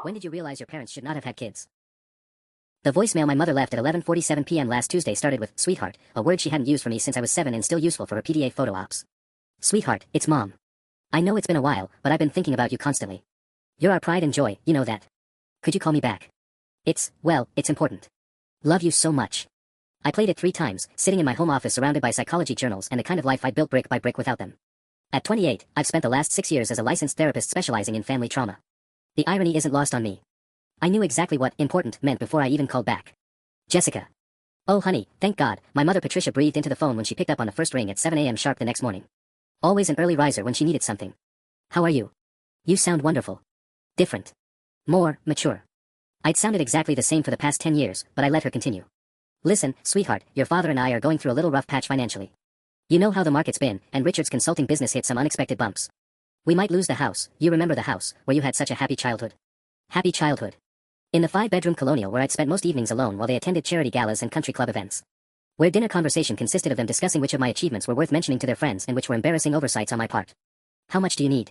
When did you realize your parents should not have had kids? The voicemail my mother left at 11:47 p.m. last Tuesday started with, "Sweetheart," a word she hadn't used for me since I was 7 and still useful for her PDA photo ops. "Sweetheart, it's Mom. I know it's been a while, but I've been thinking about you constantly. You're our pride and joy, you know that. Could you call me back? It's important. Love you so much." I played it 3 times, sitting in my home office surrounded by psychology journals and the kind of life I'd built brick by brick without them. At 28, I've spent the last 6 years as a licensed therapist specializing in family trauma. The irony isn't lost on me. I knew exactly what important meant before I even called back. "Jessica." "Oh honey, thank God," my mother Patricia breathed into the phone when she picked up on the first ring at 7 a.m. sharp the next morning. Always an early riser when she needed something. "How are you? You sound wonderful. Different. More mature." I'd sounded exactly the same for the past 10 years, but I let her continue. "Listen, sweetheart, your father and I are going through a little rough patch financially. You know how the market's been, and Richard's consulting business hit some unexpected bumps. We might lose the house. You remember the house, where you had such a happy childhood?" Happy childhood. In the 5-bedroom colonial where I'd spent most evenings alone while they attended charity galas and country club events. Where dinner conversation consisted of them discussing which of my achievements were worth mentioning to their friends and which were embarrassing oversights on my part. "How much do you need?"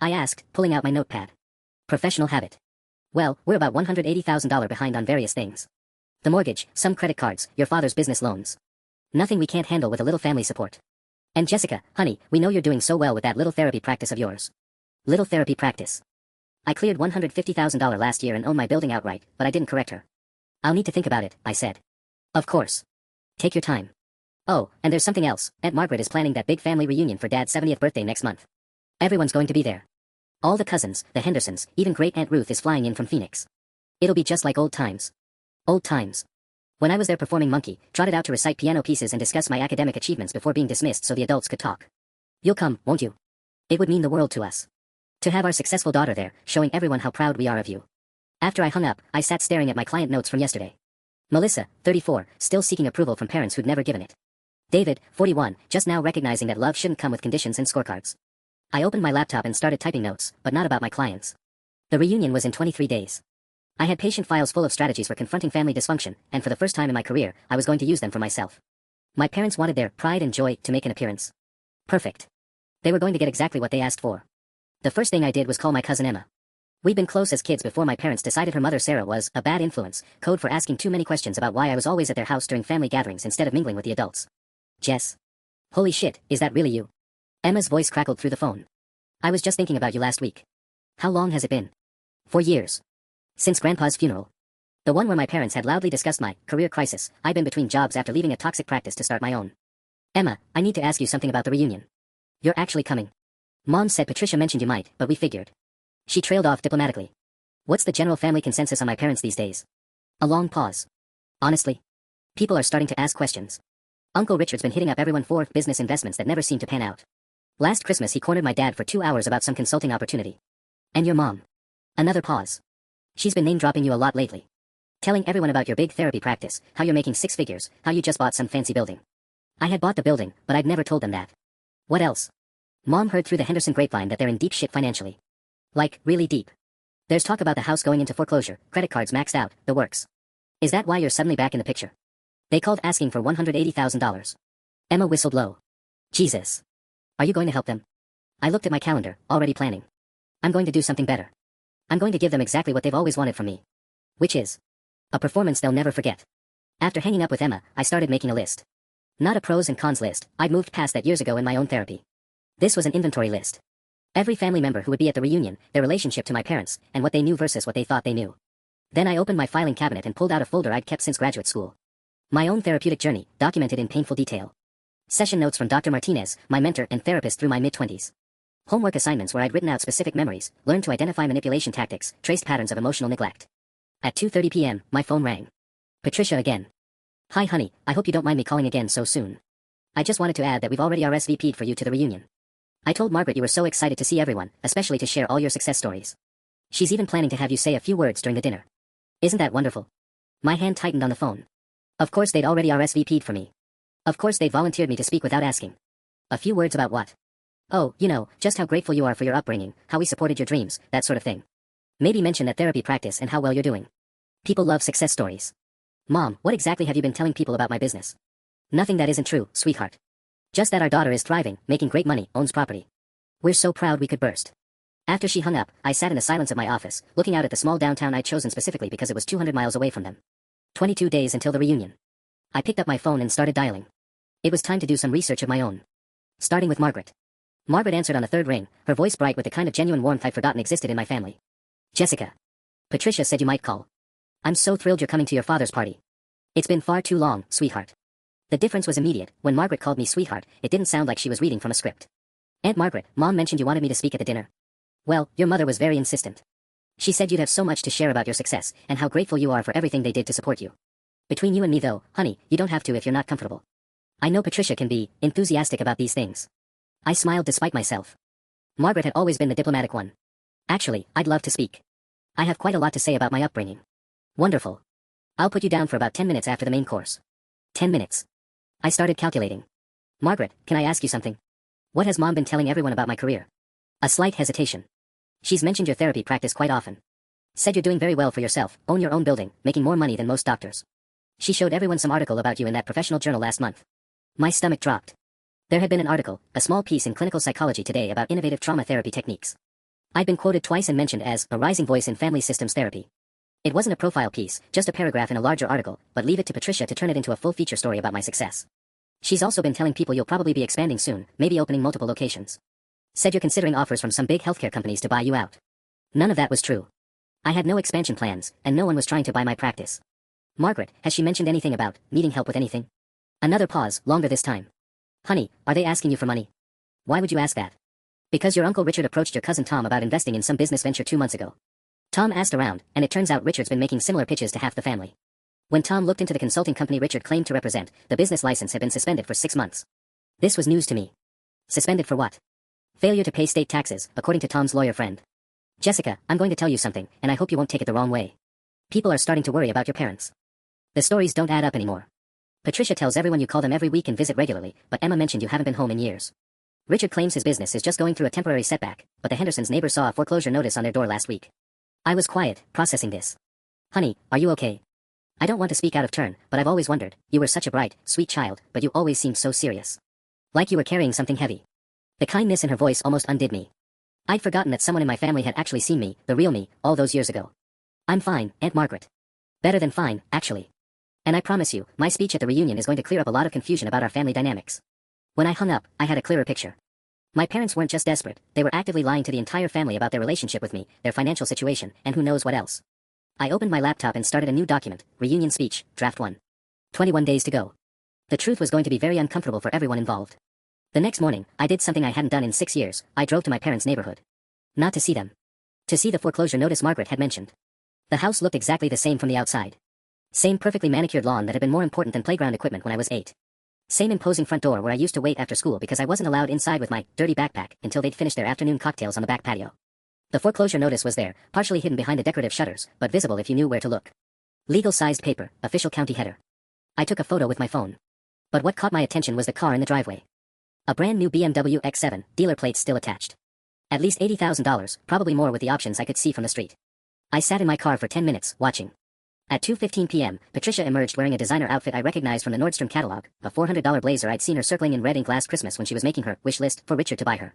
I asked, pulling out my notepad. "Professional habit. Well, we're about $180,000 behind on various things. The mortgage, some credit cards, your father's business loans. Nothing we can't handle with a little family support. And Jessica, honey, we know you're doing so well with that little therapy practice of yours." Little therapy practice. I cleared $150,000 last year and owned my building outright, but I didn't correct her. "I'll need to think about it," I said. "Of course. Take your time. Oh, and there's something else. Aunt Margaret is planning that big family reunion for Dad's 70th birthday next month. Everyone's going to be there. All the cousins, the Hendersons, even Great Aunt Ruth is flying in from Phoenix. It'll be just like old times. Old times. When I was there performing Monkey, trotted out to recite piano pieces and discuss my academic achievements before being dismissed so the adults could talk. You'll come, won't you? It would mean the world to us. To have our successful daughter there, showing everyone how proud we are of you." After I hung up, I sat staring at my client notes from yesterday. Melissa, 34, still seeking approval from parents who'd never given it. David, 41, just now recognizing that love shouldn't come with conditions and scorecards. I opened my laptop and started typing notes, but not about my clients. The reunion was in 23 days. I had patient files full of strategies for confronting family dysfunction, and for the first time in my career, I was going to use them for myself. My parents wanted their pride and joy to make an appearance. Perfect. They were going to get exactly what they asked for. The first thing I did was call my cousin Emma. We'd been close as kids before my parents decided her mother Sarah was a bad influence, code for asking too many questions about why I was always at their house during family gatherings instead of mingling with the adults. "Jess. Holy shit, is that really you?" Emma's voice crackled through the phone. "I was just thinking about you last week." "How long has it been?" "4 years. Since Grandpa's funeral. The one where my parents had loudly discussed my career crisis. I'd been between jobs after leaving a toxic practice to start my own." "Emma, I need to ask you something about the reunion. You're actually coming." "Mom said Patricia mentioned you might, but we figured." She trailed off diplomatically. "What's the general family consensus on my parents these days?" A long pause. "Honestly, people are starting to ask questions. Uncle Richard's been hitting up everyone for business investments that never seem to pan out. Last Christmas he cornered my dad for 2 hours about some consulting opportunity. And your mom." Another pause. "She's been name-dropping you a lot lately. Telling everyone about your big therapy practice, how you're making 6 figures, how you just bought some fancy building." I had bought the building, but I'd never told them that. "What else?" "Mom heard through the Henderson grapevine that they're in deep shit financially. Like, really deep. There's talk about the house going into foreclosure, credit cards maxed out, the works. Is that why you're suddenly back in the picture? They called asking for $180,000. Emma whistled low. "Jesus. Are you going to help them?" I looked at my calendar, already planning. "I'm going to do something better. I'm going to give them exactly what they've always wanted from me. Which is a performance they'll never forget." After hanging up with Emma, I started making a list. Not a pros and cons list. I'd moved past that years ago in my own therapy. This was an inventory list. Every family member who would be at the reunion, their relationship to my parents, and what they knew versus what they thought they knew. Then I opened my filing cabinet and pulled out a folder I'd kept since graduate school. My own therapeutic journey, documented in painful detail. Session notes from Dr. Martinez, my mentor and therapist through my mid-20s. Homework assignments where I'd written out specific memories, learned to identify manipulation tactics, traced patterns of emotional neglect. At 2:30 p.m., my phone rang. Patricia again. "Hi honey, I hope you don't mind me calling again so soon. I just wanted to add that we've already RSVP'd for you to the reunion. I told Margaret you were so excited to see everyone, especially to share all your success stories. She's even planning to have you say a few words during the dinner. Isn't that wonderful?" My hand tightened on the phone. Of course they'd already RSVP'd for me. Of course they'd volunteered me to speak without asking. A few words about what? "Oh, you know, just how grateful you are for your upbringing, how we supported your dreams, that sort of thing. Maybe mention that therapy practice and how well you're doing. People love success stories." "Mom, what exactly have you been telling people about my business?" "Nothing that isn't true, sweetheart. Just that our daughter is thriving, making great money, owns property. We're so proud we could burst." After she hung up, I sat in the silence of my office, looking out at the small downtown I'd chosen specifically because it was 200 miles away from them. 22 days until the reunion. I picked up my phone and started dialing. It was time to do some research of my own. Starting with Margaret. Margaret answered on the third ring, her voice bright with the kind of genuine warmth I'd forgotten existed in my family. Jessica. Patricia said you might call. I'm so thrilled you're coming to your father's party. It's been far too long, sweetheart. The difference was immediate. When Margaret called me sweetheart, it didn't sound like she was reading from a script. Aunt Margaret, Mom mentioned you wanted me to speak at the dinner. Well, your mother was very insistent. She said you'd have so much to share about your success, and how grateful you are for everything they did to support you. Between you and me though, honey, you don't have to if you're not comfortable. I know Patricia can be enthusiastic about these things. I smiled despite myself. Margaret had always been the diplomatic one. Actually, I'd love to speak. I have quite a lot to say about my upbringing. Wonderful. I'll put you down for about 10 minutes after the main course. 10 minutes. I started calculating. Margaret, can I ask you something? What has Mom been telling everyone about my career? A slight hesitation. She's mentioned your therapy practice quite often. Said you're doing very well for yourself, own your own building, making more money than most doctors. She showed everyone some article about you in that professional journal last month. My stomach dropped. There had been an article, a small piece in Clinical Psychology Today about innovative trauma therapy techniques. I'd been quoted twice and mentioned as a rising voice in family systems therapy. It wasn't a profile piece, just a paragraph in a larger article, but leave it to Patricia to turn it into a full feature story about my success. She's also been telling people you'll probably be expanding soon, maybe opening multiple locations. Said you're considering offers from some big healthcare companies to buy you out. None of that was true. I had no expansion plans, and no one was trying to buy my practice. Margaret, has she mentioned anything about needing help with anything? Another pause, longer this time. Honey, are they asking you for money? Why would you ask that? Because your Uncle Richard approached your cousin Tom about investing in some business venture 2 months ago. Tom asked around, and it turns out Richard's been making similar pitches to half the family. When Tom looked into the consulting company Richard claimed to represent, the business license had been suspended for 6 months. This was news to me. Suspended for what? Failure to pay state taxes, according to Tom's lawyer friend. Jessica, I'm going to tell you something, and I hope you won't take it the wrong way. People are starting to worry about your parents. The stories don't add up anymore. Patricia tells everyone you call them every week and visit regularly, but Emma mentioned you haven't been home in years. Richard claims his business is just going through a temporary setback, but the Hendersons' neighbors saw a foreclosure notice on their door last week. I was quiet, processing this. Honey, are you okay? I don't want to speak out of turn, but I've always wondered, you were such a bright, sweet child, but you always seemed so serious. Like you were carrying something heavy. The kindness in her voice almost undid me. I'd forgotten that someone in my family had actually seen me, the real me, all those years ago. I'm fine, Aunt Margaret. Better than fine, actually. And I promise you, my speech at the reunion is going to clear up a lot of confusion about our family dynamics. When I hung up, I had a clearer picture. My parents weren't just desperate, they were actively lying to the entire family about their relationship with me, their financial situation, and who knows what else. I opened my laptop and started a new document, Reunion Speech, Draft 1. 21 days to go. The truth was going to be very uncomfortable for everyone involved. The next morning, I did something I hadn't done in 6 years. I drove to my parents' neighborhood. Not to see them. To see the foreclosure notice Margaret had mentioned. The house looked exactly the same from the outside. Same perfectly manicured lawn that had been more important than playground equipment when I was 8. Same imposing front door where I used to wait after school because I wasn't allowed inside with my dirty backpack until they'd finished their afternoon cocktails on the back patio. The foreclosure notice was there, partially hidden behind the decorative shutters, but visible if you knew where to look. Legal-sized paper, official county header. I took a photo with my phone. But what caught my attention was the car in the driveway. A brand new BMW X7, dealer plates still attached. At least $80,000, probably more with the options I could see from the street. I sat in my car for 10 minutes, watching. At 2:15 p.m., Patricia emerged wearing a designer outfit I recognized from the Nordstrom catalog, a $400 blazer I'd seen her circling in red ink last Christmas when she was making her wish list for Richard to buy her.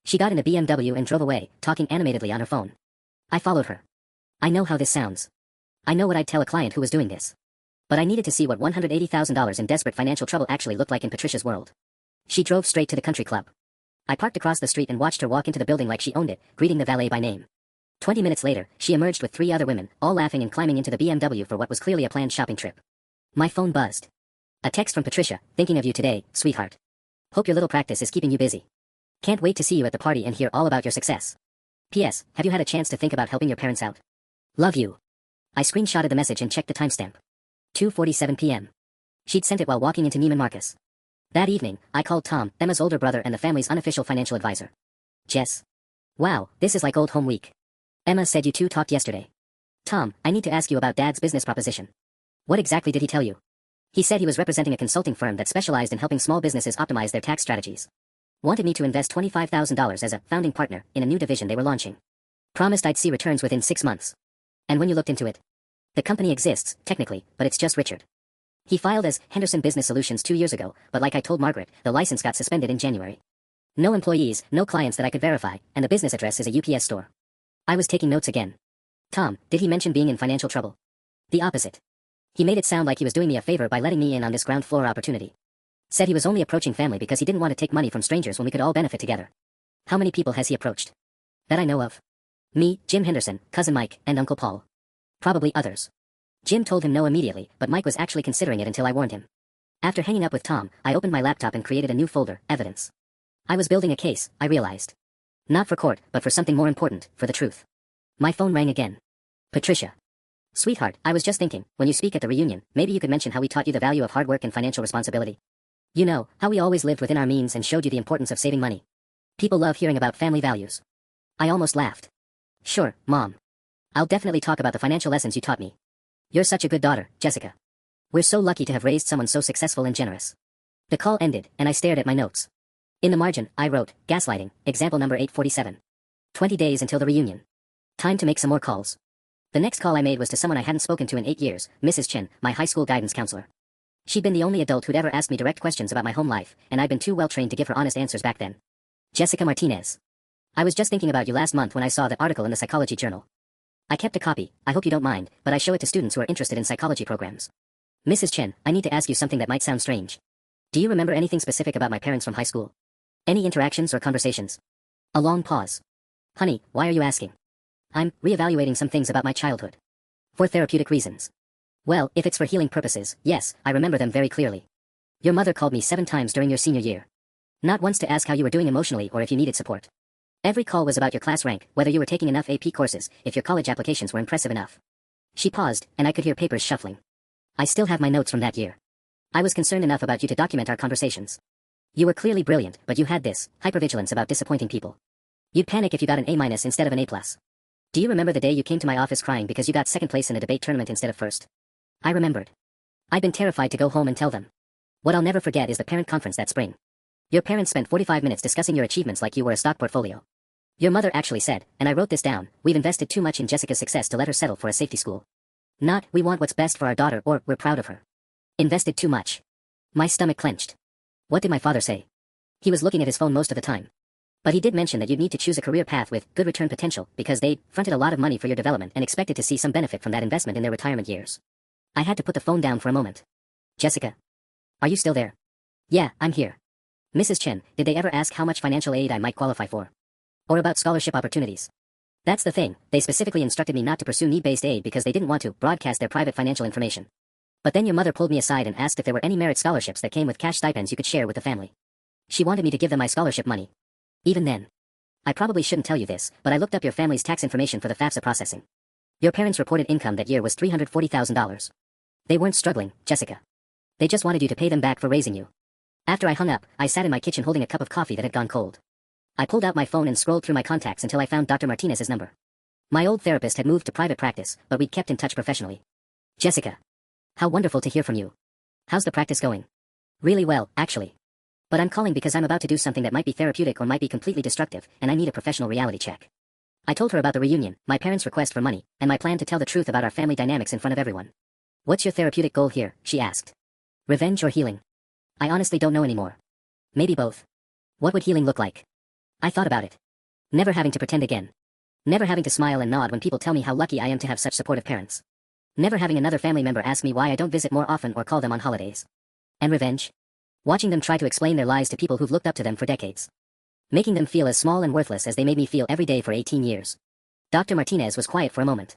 She got in the BMW and drove away, talking animatedly on her phone. I followed her. I know how this sounds. I know what I'd tell a client who was doing this. But I needed to see what $180,000 in desperate financial trouble actually looked like in Patricia's world. She drove straight to the country club. I parked across the street and watched her walk into the building like she owned it, greeting the valet by name. 20 minutes later, she emerged with 3 other women, all laughing and climbing into the BMW for what was clearly a planned shopping trip. My phone buzzed. A text from Patricia, thinking of you today, sweetheart. Hope your little practice is keeping you busy. Can't wait to see you at the party and hear all about your success. P.S. Have you had a chance to think about helping your parents out? Love you. I screenshotted the message and checked the timestamp. 2:47 p.m. She'd sent it while walking into Neiman Marcus. That evening, I called Tom, Emma's older brother and the family's unofficial financial advisor. Jess. Wow, this is like old home week. Emma said you two talked yesterday. Tom, I need to ask you about Dad's business proposition. What exactly did he tell you? He said he was representing a consulting firm that specialized in helping small businesses optimize their tax strategies. Wanted me to invest $25,000 as a founding partner in a new division they were launching. Promised I'd see returns within 6 months. And when you looked into it, the company exists, technically, but it's just Richard. He filed as Henderson Business Solutions 2 years ago, but like I told Margaret, the license got suspended in January. No employees, no clients that I could verify, and the business address is a UPS store. I was taking notes again. Tom, did he mention being in financial trouble? The opposite. He made it sound like he was doing me a favor by letting me in on this ground floor opportunity. Said he was only approaching family because he didn't want to take money from strangers when we could all benefit together. How many people has he approached? That I know of. Me, Jim Henderson, Cousin Mike, and Uncle Paul. Probably others. Jim told him no immediately, but Mike was actually considering it until I warned him. After hanging up with Tom, I opened my laptop and created a new folder, Evidence. I was building a case, I realized. Not for court, but for something more important, for the truth. My phone rang again. Patricia. Sweetheart, I was just thinking, when you speak at the reunion, maybe you could mention how we taught you the value of hard work and financial responsibility. You know, how we always lived within our means and showed you the importance of saving money. People love hearing about family values. I almost laughed. Sure, Mom. I'll definitely talk about the financial lessons you taught me. You're such a good daughter, Jessica. We're so lucky to have raised someone so successful and generous. The call ended, and I stared at my notes. In the margin, I wrote, gaslighting, example number 847. 20 days until the reunion. Time to make some more calls. The next call I made was to someone I hadn't spoken to in 8 years, Mrs. Chen, my high school guidance counselor. She'd been the only adult who'd ever asked me direct questions about my home life, and I'd been too well trained to give her honest answers back then. Jessica Martinez. I was just thinking about you last month when I saw that article in the Psychology Journal. I kept a copy, I hope you don't mind, but I show it to students who are interested in psychology programs. Mrs. Chen, I need to ask you something that might sound strange. Do you remember anything specific about my parents from high school? Any interactions or conversations? A long pause. Honey, why are you asking? I'm reevaluating some things about my childhood. For therapeutic reasons. Well, if it's for healing purposes, yes, I remember them very clearly. Your mother called me 7 times during your senior year. Not once to ask how you were doing emotionally or if you needed support. Every call was about your class rank, whether you were taking enough AP courses, if your college applications were impressive enough. She paused, and I could hear papers shuffling. I still have my notes from that year. I was concerned enough about you to document our conversations. You were clearly brilliant, but you had this hypervigilance about disappointing people. You'd panic if you got an A- instead of an A+. Do you remember the day you came to my office crying because you got second place in a debate tournament instead of first? I remembered. I'd been terrified to go home and tell them. What I'll never forget is the parent conference that spring. Your parents spent 45 minutes discussing your achievements like you were a stock portfolio. Your mother actually said, and I wrote this down, we've invested too much in Jessica's success to let her settle for a safety school. Not, we want what's best for our daughter or, we're proud of her. Invested too much. My stomach clenched. What did my father say? He was looking at his phone most of the time. But he did mention that you'd need to choose a career path with good return potential because they'd fronted a lot of money for your development and expected to see some benefit from that investment in their retirement years. I had to put the phone down for a moment. Jessica. Are you still there? Yeah, I'm here. Mrs. Chen, did they ever ask how much financial aid I might qualify for? Or about scholarship opportunities? That's the thing, they specifically instructed me not to pursue need-based aid because they didn't want to broadcast their private financial information. But then your mother pulled me aside and asked if there were any merit scholarships that came with cash stipends you could share with the family. She wanted me to give them my scholarship money. Even then. I probably shouldn't tell you this, but I looked up your family's tax information for the FAFSA processing. Your parents' reported income that year was $340,000. They weren't struggling, Jessica. They just wanted you to pay them back for raising you. After I hung up, I sat in my kitchen holding a cup of coffee that had gone cold. I pulled out my phone and scrolled through my contacts until I found Dr. Martinez's number. My old therapist had moved to private practice, but we'd kept in touch professionally. Jessica. How wonderful to hear from you. How's the practice going? Really well, actually. But I'm calling because I'm about to do something that might be therapeutic or might be completely destructive, and I need a professional reality check. I told her about the reunion, my parents' request for money, and my plan to tell the truth about our family dynamics in front of everyone. What's your therapeutic goal here? She asked. Revenge or healing? I honestly don't know anymore. Maybe both. What would healing look like? I thought about it. Never having to pretend again. Never having to smile and nod when people tell me how lucky I am to have such supportive parents. Never having another family member ask me why I don't visit more often or call them on holidays. And revenge? Watching them try to explain their lies to people who've looked up to them for decades. Making them feel as small and worthless as they made me feel every day for 18 years. Dr. Martinez was quiet for a moment.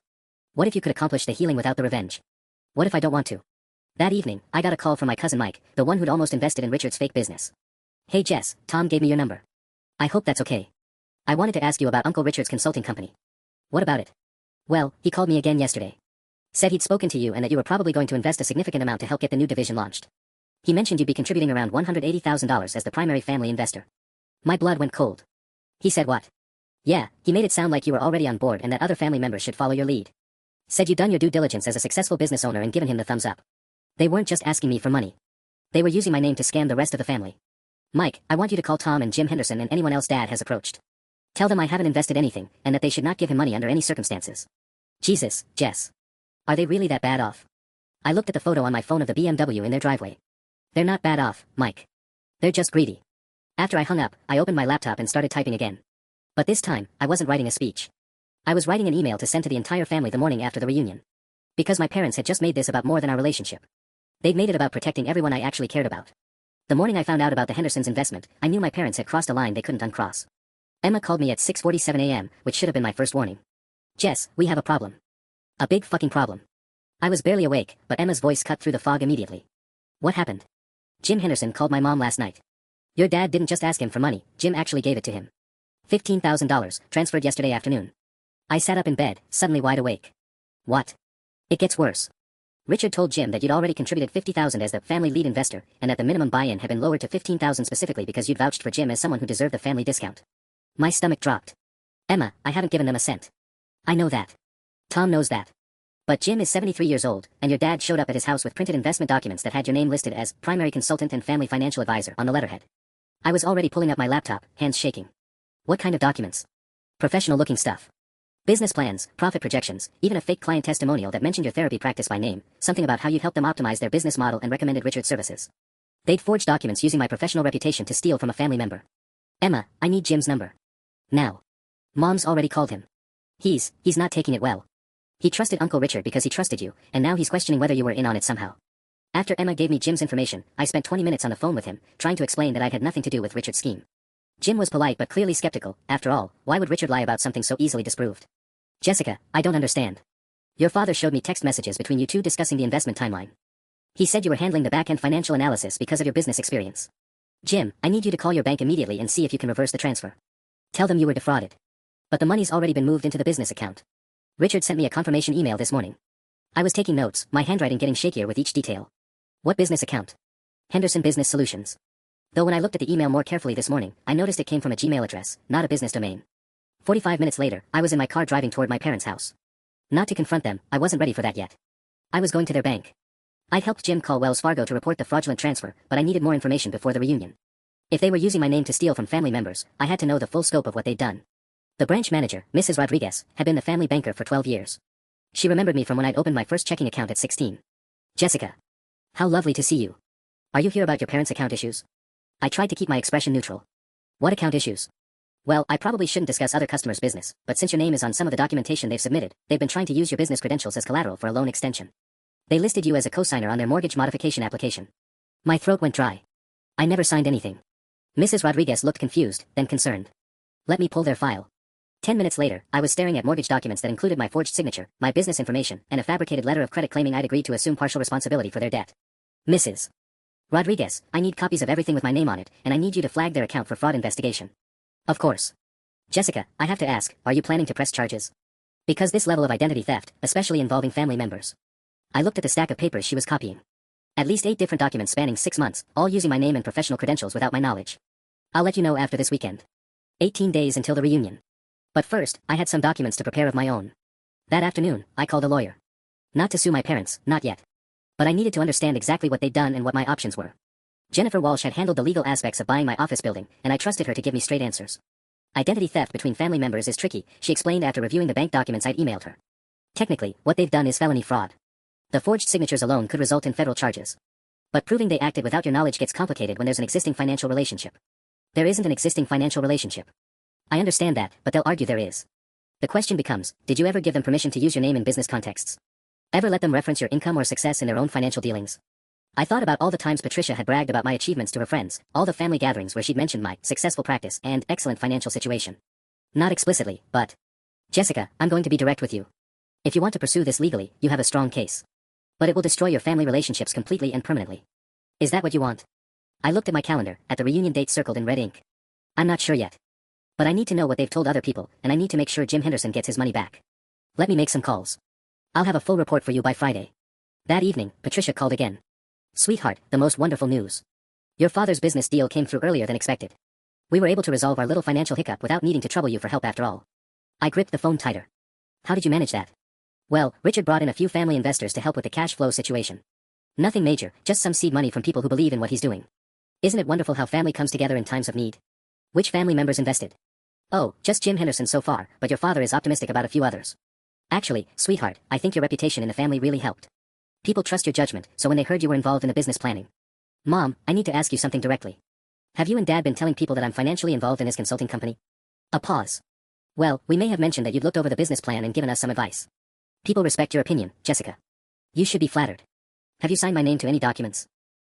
What if you could accomplish the healing without the revenge? What if I don't want to? That evening, I got a call from my cousin Mike, the one who'd almost invested in Richard's fake business. Hey Jess, Tom gave me your number. I hope that's okay. I wanted to ask you about Uncle Richard's consulting company. What about it? Well, he called me again yesterday. Said he'd spoken to you and that you were probably going to invest a significant amount to help get the new division launched. He mentioned you'd be contributing around $180,000 as the primary family investor. My blood went cold. He said what? Yeah, he made it sound like you were already on board and that other family members should follow your lead. Said you'd done your due diligence as a successful business owner and given him the thumbs up. They weren't just asking me for money. They were using my name to scam the rest of the family. Mike, I want you to call Tom and Jim Henderson and anyone else Dad has approached. Tell them I haven't invested anything, and that they should not give him money under any circumstances. Jesus, Jess. Are they really that bad off? I looked at the photo on my phone of the BMW in their driveway. They're not bad off, Mike. They're just greedy. After I hung up, I opened my laptop and started typing again. But this time, I wasn't writing a speech. I was writing an email to send to the entire family the morning after the reunion. Because my parents had just made this about more than our relationship. They'd made it about protecting everyone I actually cared about. The morning I found out about the Hendersons' investment, I knew my parents had crossed a line they couldn't uncross. Emma called me at 6:47 a.m., which should have been my first warning. Jess, we have a problem. A big fucking problem. I was barely awake, but Emma's voice cut through the fog immediately. What happened? Jim Henderson called my mom last night. Your dad didn't just ask him for money, Jim actually gave it to him. $15,000, transferred yesterday afternoon. I sat up in bed, suddenly wide awake. What? It gets worse. Richard told Jim that you'd already contributed $50,000 as the family lead investor, and that the minimum buy-in had been lowered to $15,000 specifically because you'd vouched for Jim as someone who deserved the family discount. My stomach dropped. Emma, I haven't given them a cent. I know that. Tom knows that. But Jim is 73 years old, and your dad showed up at his house with printed investment documents that had your name listed as primary consultant and family financial advisor on the letterhead. I was already pulling up my laptop, hands shaking. What kind of documents? Professional-looking stuff. Business plans, profit projections, even a fake client testimonial that mentioned your therapy practice by name, something about how you'd helped them optimize their business model and recommended Richard's services. They'd forged documents using my professional reputation to steal from a family member. Emma, I need Jim's number. Now. Mom's already called him. He's not taking it well. He trusted Uncle Richard because he trusted you, and now he's questioning whether you were in on it somehow. After Emma gave me Jim's information, I spent 20 minutes on the phone with him, trying to explain that I'd had nothing to do with Richard's scheme. Jim was polite but clearly skeptical. After all, why would Richard lie about something so easily disproved? Jessica, I don't understand. Your father showed me text messages between you two discussing the investment timeline. He said you were handling the back-end financial analysis because of your business experience. Jim, I need you to call your bank immediately and see if you can reverse the transfer. Tell them you were defrauded. But the money's already been moved into the business account. Richard sent me a confirmation email this morning. I was taking notes, my handwriting getting shakier with each detail. What business account? Henderson Business Solutions. Though when I looked at the email more carefully this morning, I noticed it came from a Gmail address, not a business domain. 45 minutes later, I was in my car driving toward my parents' house. Not to confront them, I wasn't ready for that yet. I was going to their bank. I'd helped Jim call Wells Fargo to report the fraudulent transfer, but I needed more information before the reunion. If they were using my name to steal from family members, I had to know the full scope of what they'd done. The branch manager, Mrs. Rodriguez, had been the family banker for 12 years. She remembered me from when I'd opened my first checking account at 16. Jessica. How lovely to see you. Are you here about your parents' account issues? I tried to keep my expression neutral. What account issues? Well, I probably shouldn't discuss other customers' business, but since your name is on some of the documentation they've submitted, they've been trying to use your business credentials as collateral for a loan extension. They listed you as a cosigner on their mortgage modification application. My throat went dry. I never signed anything. Mrs. Rodriguez looked confused, then concerned. Let me pull their file. 10 minutes later, I was staring at mortgage documents that included my forged signature, my business information, and a fabricated letter of credit claiming I'd agreed to assume partial responsibility for their debt. Mrs. Rodriguez, I need copies of everything with my name on it, and I need you to flag their account for fraud investigation. Of course. Jessica, I have to ask, are you planning to press charges? Because this level of identity theft, especially involving family members. I looked at the stack of papers she was copying. At least 8 different documents spanning 6 months, all using my name and professional credentials without my knowledge. I'll let you know after this weekend. 18 days until the reunion. But first, I had some documents to prepare of my own. That afternoon, I called a lawyer. Not to sue my parents, not yet. But I needed to understand exactly what they'd done and what my options were. Jennifer Walsh had handled the legal aspects of buying my office building, and I trusted her to give me straight answers. Identity theft between family members is tricky, she explained after reviewing the bank documents I'd emailed her. Technically, what they've done is felony fraud. The forged signatures alone could result in federal charges. But proving they acted without your knowledge gets complicated when there's an existing financial relationship. There isn't an existing financial relationship. I understand that, but they'll argue there is. The question becomes, did you ever give them permission to use your name in business contexts? Ever let them reference your income or success in their own financial dealings? I thought about all the times Patricia had bragged about my achievements to her friends, all the family gatherings where she'd mentioned my successful practice and excellent financial situation. Not explicitly, but... Jessica, I'm going to be direct with you. If you want to pursue this legally, you have a strong case. But it will destroy your family relationships completely and permanently. Is that what you want? I looked at my calendar, at the reunion date circled in red ink. I'm not sure yet. But I need to know what they've told other people, and I need to make sure Jim Henderson gets his money back. Let me make some calls. I'll have a full report for you by Friday. That evening, Patricia called again. Sweetheart, the most wonderful news. Your father's business deal came through earlier than expected. We were able to resolve our little financial hiccup without needing to trouble you for help after all. I gripped the phone tighter. How did you manage that? Well, Richard brought in a few family investors to help with the cash flow situation. Nothing major, just some seed money from people who believe in what he's doing. Isn't it wonderful how family comes together in times of need? Which family members invested? Oh, just Jim Henderson so far, but your father is optimistic about a few others. Actually, sweetheart, I think your reputation in the family really helped. People trust your judgment, so when they heard you were involved in the business planning. Mom, I need to ask you something directly. Have you and Dad been telling people that I'm financially involved in his consulting company? A pause. Well, we may have mentioned that you'd looked over the business plan and given us some advice. People respect your opinion, Jessica. You should be flattered. Have you signed my name to any documents?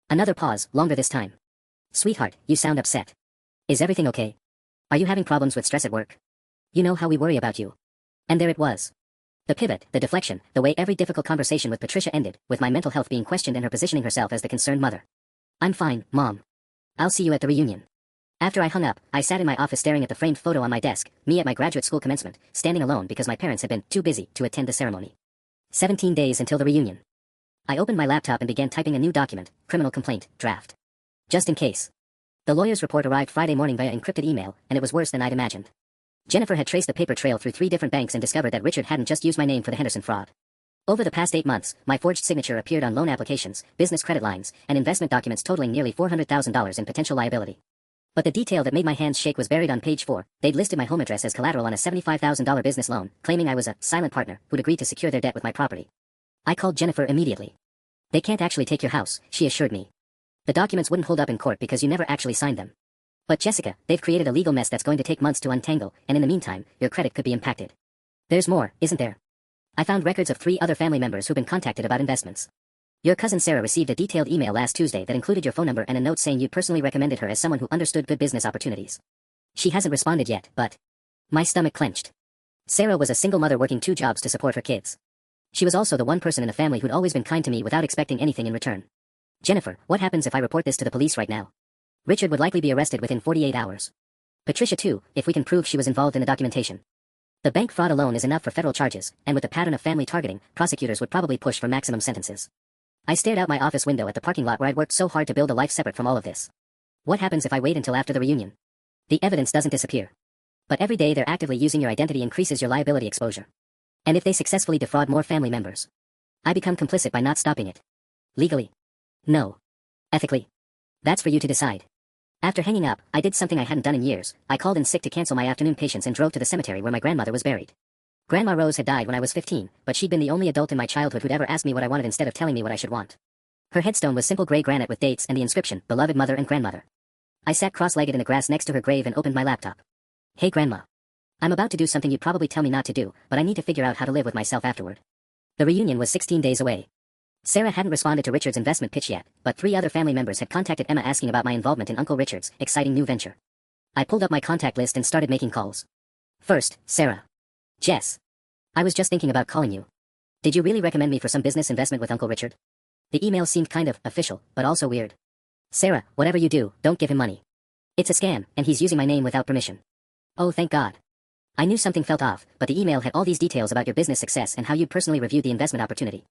Another pause, longer this time. Sweetheart, you sound upset. Is everything okay? Are you having problems with stress at work? You know how we worry about you. And there it was. The pivot, the deflection, the way every difficult conversation with Patricia ended, with my mental health being questioned and her positioning herself as the concerned mother. I'm fine, Mom. I'll see you at the reunion. After I hung up, I sat in my office staring at the framed photo on my desk, me at my graduate school commencement, standing alone because my parents had been too busy to attend the ceremony. 17 days until the reunion. I opened my laptop and began typing a new document, criminal complaint, draft. Just in case. The lawyer's report arrived Friday morning via encrypted email, and it was worse than I'd imagined. Jennifer had traced the paper trail through 3 different banks and discovered that Richard hadn't just used my name for the Henderson fraud. Over the past 8 months, my forged signature appeared on loan applications, business credit lines, and investment documents totaling nearly $400,000 in potential liability. But the detail that made my hands shake was buried on page 4. They'd listed my home address as collateral on a $75,000 business loan, claiming I was a silent partner who'd agreed to secure their debt with my property. I called Jennifer immediately. They can't actually take your house, she assured me. The documents wouldn't hold up in court because you never actually signed them. But Jessica, they've created a legal mess that's going to take months to untangle, and in the meantime, your credit could be impacted. There's more, isn't there? I found records of 3 other family members who've been contacted about investments. Your cousin Sarah received a detailed email last Tuesday that included your phone number and a note saying you'd personally recommended her as someone who understood good business opportunities. She hasn't responded yet, but... My stomach clenched. Sarah was a single mother working 2 jobs to support her kids. She was also the one person in the family who'd always been kind to me without expecting anything in return. Jennifer, what happens if I report this to the police right now? Richard would likely be arrested within 48 hours. Patricia too, if we can prove she was involved in the documentation. The bank fraud alone is enough for federal charges, and with the pattern of family targeting, prosecutors would probably push for maximum sentences. I stared out my office window at the parking lot where I'd worked so hard to build a life separate from all of this. What happens if I wait until after the reunion? The evidence doesn't disappear. But every day they're actively using your identity increases your liability exposure. And if they successfully defraud more family members, I become complicit by not stopping it. Legally? No. Ethically? That's for you to decide. After hanging up, I did something I hadn't done in years. I called in sick to cancel my afternoon patience and drove to the cemetery where my grandmother was buried. Grandma Rose had died when I was 15, but she'd been the only adult in my childhood who'd ever asked me what I wanted instead of telling me what I should want. Her headstone was simple gray granite with dates and the inscription, Beloved Mother and Grandmother. I sat cross-legged in the grass next to her grave and opened my laptop. Hey Grandma. I'm about to do something you'd probably tell me not to do, but I need to figure out how to live with myself afterward. The reunion was 16 days away. Sarah hadn't responded to Richard's investment pitch yet, but 3 other family members had contacted Emma asking about my involvement in Uncle Richard's exciting new venture. I pulled up my contact list and started making calls. First, Sarah. Jess. I was just thinking about calling you. Did you really recommend me for some business investment with Uncle Richard? The email seemed kind of official, but also weird. Sarah, whatever you do, don't give him money. It's a scam, and he's using my name without permission. Oh, thank God. I knew something felt off, but the email had all these details about your business success and how you'd personally reviewed the investment opportunity.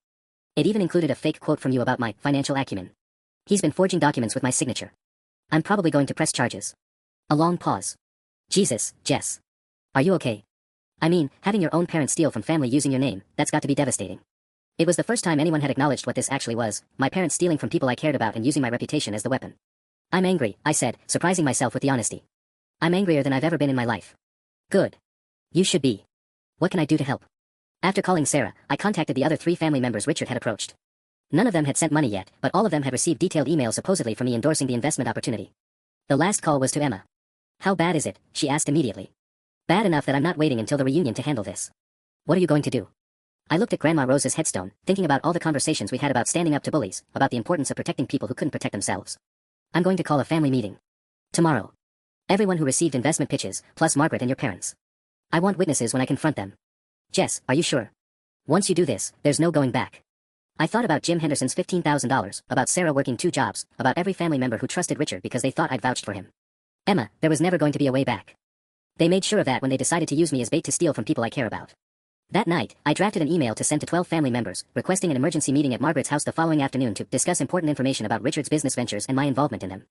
It even included a fake quote from you about my financial acumen. He's been forging documents with my signature. I'm probably going to press charges. A long pause. Jesus, Jess. Are you okay? I mean, having your own parents steal from family using your name, that's got to be devastating. It was the first time anyone had acknowledged what this actually was, my parents stealing from people I cared about and using my reputation as the weapon. I'm angry, I said, surprising myself with the honesty. I'm angrier than I've ever been in my life. Good. You should be. What can I do to help? After calling Sarah, I contacted the other 3 family members Richard had approached. None of them had sent money yet, but all of them had received detailed emails supposedly from me endorsing the investment opportunity. The last call was to Emma. How bad is it? She asked immediately. Bad enough that I'm not waiting until the reunion to handle this. What are you going to do? I looked at Grandma Rose's headstone, thinking about all the conversations we had about standing up to bullies, about the importance of protecting people who couldn't protect themselves. I'm going to call a family meeting. Tomorrow. Everyone who received investment pitches, plus Margaret and your parents. I want witnesses when I confront them. Jess, are you sure? Once you do this, there's no going back. I thought about Jim Henderson's $15,000, about Sarah working 2 jobs, about every family member who trusted Richard because they thought I'd vouched for him. Emma, there was never going to be a way back. They made sure of that when they decided to use me as bait to steal from people I care about. That night, I drafted an email to send to 12 family members, requesting an emergency meeting at Margaret's house the following afternoon to discuss important information about Richard's business ventures and my involvement in them.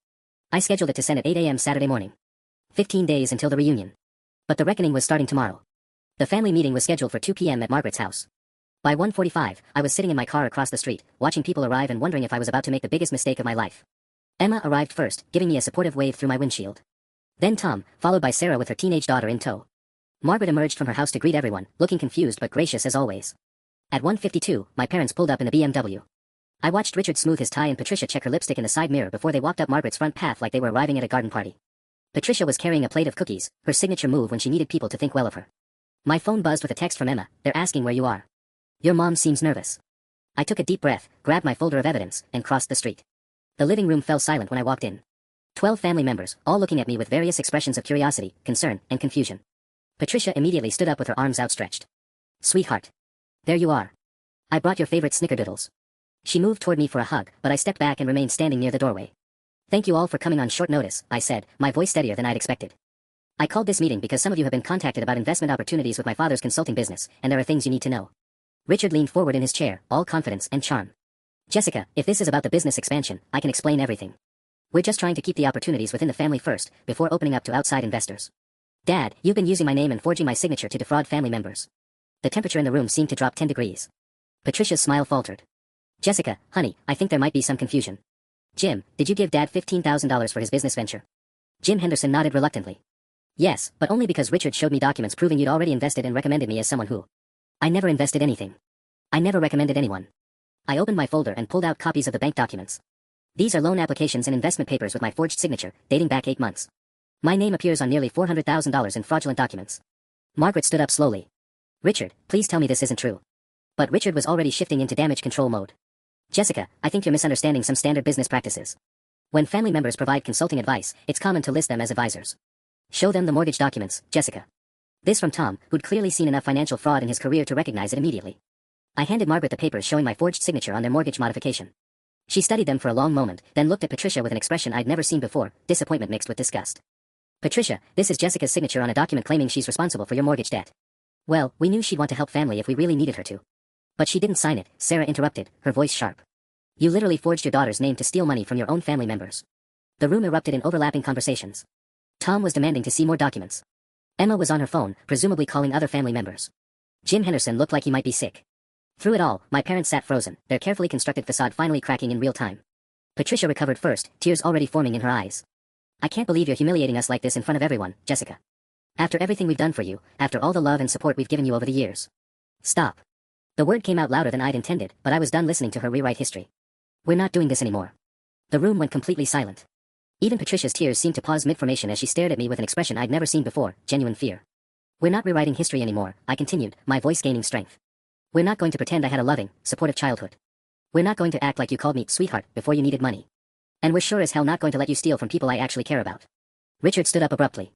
I scheduled it to send at 8 a.m. Saturday morning. 15 days until the reunion. But the reckoning was starting tomorrow. The family meeting was scheduled for 2 p.m. at Margaret's house. By 1:45, I was sitting in my car across the street, watching people arrive and wondering if I was about to make the biggest mistake of my life. Emma arrived first, giving me a supportive wave through my windshield. Then Tom, followed by Sarah with her teenage daughter in tow. Margaret emerged from her house to greet everyone, looking confused but gracious as always. At 1:52, my parents pulled up in a BMW. I watched Richard smooth his tie and Patricia check her lipstick in the side mirror before they walked up Margaret's front path like they were arriving at a garden party. Patricia was carrying a plate of cookies, her signature move when she needed people to think well of her. My phone buzzed with a text from Emma. They're asking where you are. Your mom seems nervous. I took a deep breath, grabbed my folder of evidence, and crossed the street. The living room fell silent when I walked in. 12 family members, all looking at me with various expressions of curiosity, concern, and confusion. Patricia immediately stood up with her arms outstretched. Sweetheart. There you are. I brought your favorite snickerdoodles. She moved toward me for a hug, but I stepped back and remained standing near the doorway. Thank you all for coming on short notice, I said, my voice steadier than I'd expected. I called this meeting because some of you have been contacted about investment opportunities with my father's consulting business, and there are things you need to know. Richard leaned forward in his chair, all confidence and charm. Jessica, if this is about the business expansion, I can explain everything. We're just trying to keep the opportunities within the family first, before opening up to outside investors. Dad, you've been using my name and forging my signature to defraud family members. The temperature in the room seemed to drop 10 degrees. Patricia's smile faltered. Jessica, honey, I think there might be some confusion. Jim, did you give Dad $15,000 for his business venture? Jim Henderson nodded reluctantly. Yes, but only because Richard showed me documents proving you'd already invested and recommended me as someone who. I never invested anything. I never recommended anyone. I opened my folder and pulled out copies of the bank documents. These are loan applications and investment papers with my forged signature, dating back 8 months. My name appears on nearly $400,000 in fraudulent documents. Margaret stood up slowly. Richard, please tell me this isn't true. But Richard was already shifting into damage control mode. Jessica, I think you're misunderstanding some standard business practices. When family members provide consulting advice, it's common to list them as advisors. Show them the mortgage documents, Jessica. This from Tom, who'd clearly seen enough financial fraud in his career to recognize it immediately. I handed Margaret the papers showing my forged signature on their mortgage modification. She studied them for a long moment, then looked at Patricia with an expression I'd never seen before, disappointment mixed with disgust. Patricia, this is Jessica's signature on a document claiming she's responsible for your mortgage debt. Well, we knew she'd want to help family if we really needed her to. But she didn't sign it, Sarah interrupted, her voice sharp. You literally forged your daughter's name to steal money from your own family members. The room erupted in overlapping conversations. Tom was demanding to see more documents. Emma was on her phone, presumably calling other family members. Jim Henderson looked like he might be sick. Through it all, my parents sat frozen, their carefully constructed facade finally cracking in real time. Patricia recovered first, tears already forming in her eyes. I can't believe you're humiliating us like this in front of everyone, Jessica. After everything we've done for you, after all the love and support we've given you over the years. Stop. The word came out louder than I'd intended, but I was done listening to her rewrite history. We're not doing this anymore. The room went completely silent. Even Patricia's tears seemed to pause mid-formation as she stared at me with an expression I'd never seen before, genuine fear. We're not rewriting history anymore, I continued, my voice gaining strength. We're not going to pretend I had a loving, supportive childhood. We're not going to act like you called me sweetheart before you needed money. And we're sure as hell not going to let you steal from people I actually care about. Richard stood up abruptly.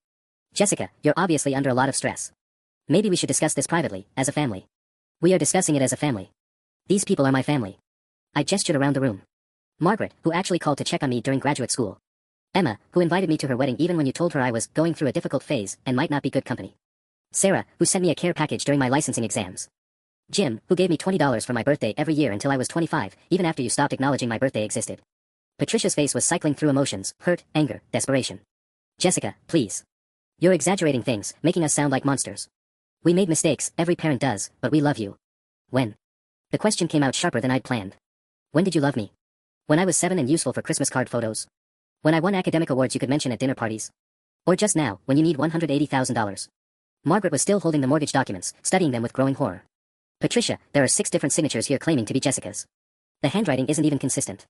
Jessica, you're obviously under a lot of stress. Maybe we should discuss this privately, as a family. We are discussing it as a family. These people are my family. I gestured around the room. Margaret, who actually called to check on me during graduate school. Emma, who invited me to her wedding even when you told her I was going through a difficult phase and might not be good company. Sarah, who sent me a care package during my licensing exams. Jim, who gave me $20 for my birthday every year until I was 25, even after you stopped acknowledging my birthday existed. Patricia's face was cycling through emotions, hurt, anger, desperation. Jessica, please. You're exaggerating things, making us sound like monsters. We made mistakes, every parent does, but we love you. When? The question came out sharper than I'd planned. When did you love me? When I was 7 and useful for Christmas card photos? When I won academic awards you could mention at dinner parties? Or just now, when you need $180,000? Margaret was still holding the mortgage documents, studying them with growing horror. Patricia, there are 6 different signatures here claiming to be Jessica's. The handwriting isn't even consistent.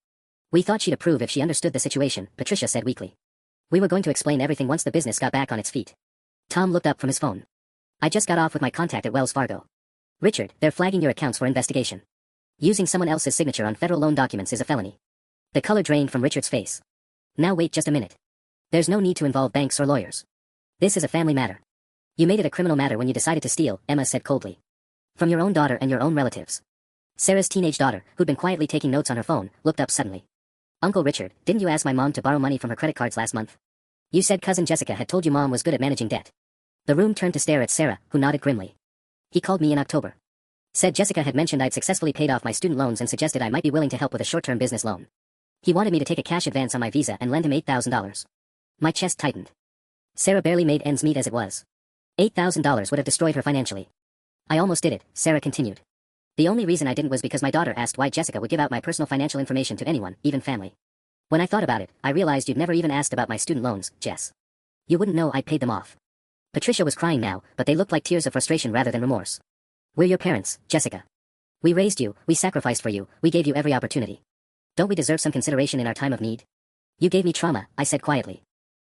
We thought she'd approve if she understood the situation, Patricia said weakly. We were going to explain everything once the business got back on its feet. Tom looked up from his phone. I just got off with my contact at Wells Fargo. Richard, they're flagging your accounts for investigation. Using someone else's signature on federal loan documents is a felony. The color drained from Richard's face. Now wait just a minute. There's no need to involve banks or lawyers. This is a family matter. You made it a criminal matter when you decided to steal, Emma said coldly. From your own daughter and your own relatives. Sarah's teenage daughter, who'd been quietly taking notes on her phone, looked up suddenly. Uncle Richard, didn't you ask my mom to borrow money from her credit cards last month? You said cousin Jessica had told you mom was good at managing debt. The room turned to stare at Sarah, who nodded grimly. He called me in October. Said Jessica had mentioned I'd successfully paid off my student loans and suggested I might be willing to help with a short-term business loan. He wanted me to take a cash advance on my visa and lend him $8,000. My chest tightened. Sarah barely made ends meet as it was. $8,000 would have destroyed her financially. I almost did it, Sarah continued. The only reason I didn't was because my daughter asked why Jessica would give out my personal financial information to anyone, even family. When I thought about it, I realized you'd never even asked about my student loans, Jess. You wouldn't know I'd paid them off. Patricia was crying now, but they looked like tears of frustration rather than remorse. We're your parents, Jessica. We raised you, we sacrificed for you, we gave you every opportunity. Don't we deserve some consideration in our time of need? You gave me trauma, I said quietly.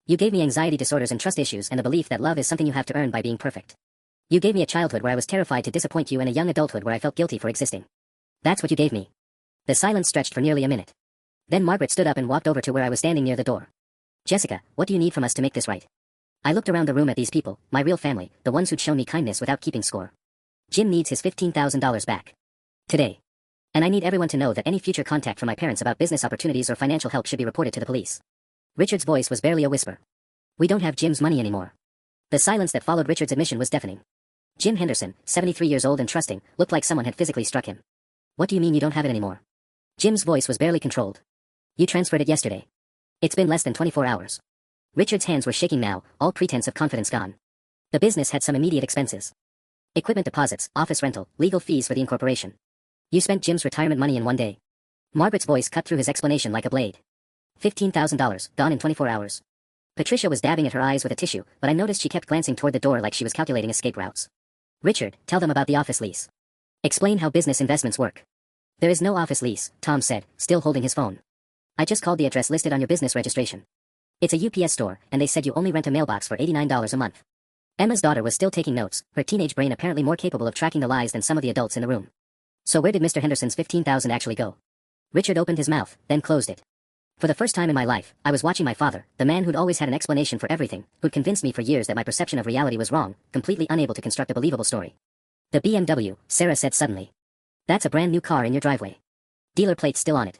You gave me anxiety disorders and trust issues and the belief that love is something you have to earn by being perfect. You gave me a childhood where I was terrified to disappoint you and a young adulthood where I felt guilty for existing. That's what you gave me. The silence stretched for nearly a minute. Then Margaret stood up and walked over to where I was standing near the door. Jessica, what do you need from us to make this right? I looked around the room at these people, my real family, the ones who'd shown me kindness without keeping score. Jim needs his $15,000 back. Today. And I need everyone to know that any future contact from my parents about business opportunities or financial help should be reported to the police. Richard's voice was barely a whisper. We don't have Jim's money anymore. The silence that followed Richard's admission was deafening. Jim Henderson, 73 years old and trusting, looked like someone had physically struck him. What do you mean you don't have it anymore? Jim's voice was barely controlled. You transferred it yesterday. It's been less than 24 hours. Richard's hands were shaking now, all pretense of confidence gone. The business had some immediate expenses. Equipment deposits, office rental, legal fees for the incorporation. You spent Jim's retirement money in one day. Margaret's voice cut through his explanation like a blade. $15,000, gone in 24 hours. Patricia was dabbing at her eyes with a tissue, but I noticed she kept glancing toward the door like she was calculating escape routes. Richard, tell them about the office lease. Explain how business investments work. There is no office lease, Tom said, still holding his phone. I just called the address listed on your business registration. It's a UPS store, and they said you only rent a mailbox for $89 a month. Emma's daughter was still taking notes, her teenage brain apparently more capable of tracking the lies than some of the adults in the room. So where did Mr. Henderson's $15,000 actually go? Richard opened his mouth, then closed it. For the first time in my life, I was watching my father, the man who'd always had an explanation for everything, who'd convinced me for years that my perception of reality was wrong, completely unable to construct a believable story. The BMW, Sarah said suddenly. That's a brand new car in your driveway. Dealer plates still on it.